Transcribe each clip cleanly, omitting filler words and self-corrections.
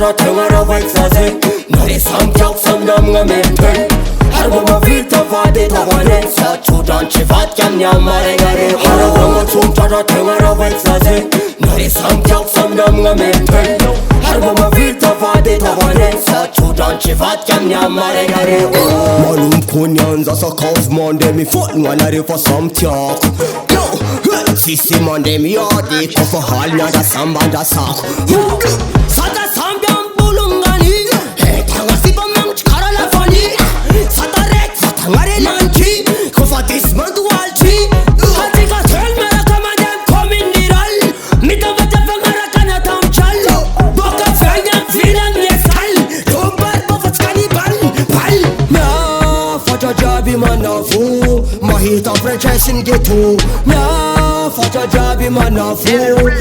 tontrara tegna vaixaze Nari samtiak samdamga mentel Harbama vita vady tavane Sa chudan chivat kamnya maregare Harbama tontrara tegna vaixaze Nari samtiak samdamga mentel Harbama vita vady tavane Sa chudan chivat kamnya maregare Malum kunyanza sa kaufman mi folnga nari fa samtiak Sisi mande mi adi kofa halna da sambanda sak Sada sambyam bulungani Tanga sipa mang chikara la fani Sada rek satangare lanchi Kofa dismandu alchi Hatika tel mera kamadem komindiral Mita vata vangara kana tamchal Boka fanyam filan yesal Dobar bofatskani bal Mea faja jabi manafu Mahita franchisin gitu Mea faja jabi manafu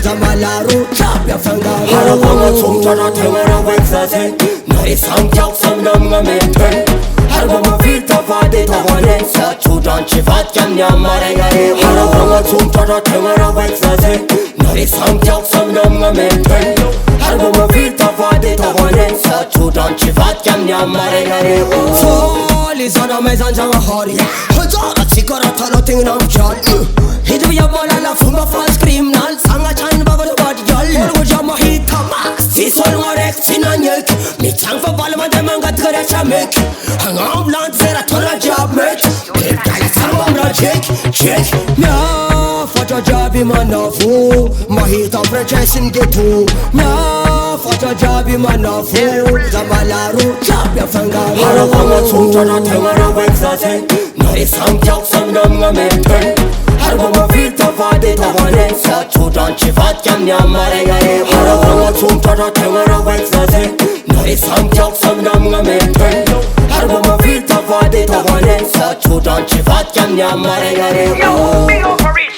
Zamalaru chapya fangaru Harabama tontrara tegna vaixaze Nari samtiak samdamga mentel Harbama vita vady tavane Sa chudan chivat kamnya maregare Harabama tontrara tegna vaixaze Nari samtiak samdamga mentel Harbama vita vady tavane Sa chudan chivat kamnya maregare Soli zana mezan janga hari Hajara sikara tala tingnam chal Hidu ya bola la fumba false criminal Sanga chan bagol body jal Ergo jama hita mas Sisol ngorek sinanyek Mi chang fa balma de mangat kare chamek Hangam lant zera tola jab met Pep gala sambam ra check Mea faja jabi manafu Mahita franchisin gitu Mea faja jabi manafu Zamalaru chapya fangaru Harabama tontrara tegna vaixaze Nari samtiak samdamga mentel Harbama vita vady tavane Sa chudan chivat kamnya maregare Harabama tontrara tegna vaixaze Nari samtiak samdamga mentel Harbama vita vady tavane Sa chudan chivat kamnya maregare Yo, be over it.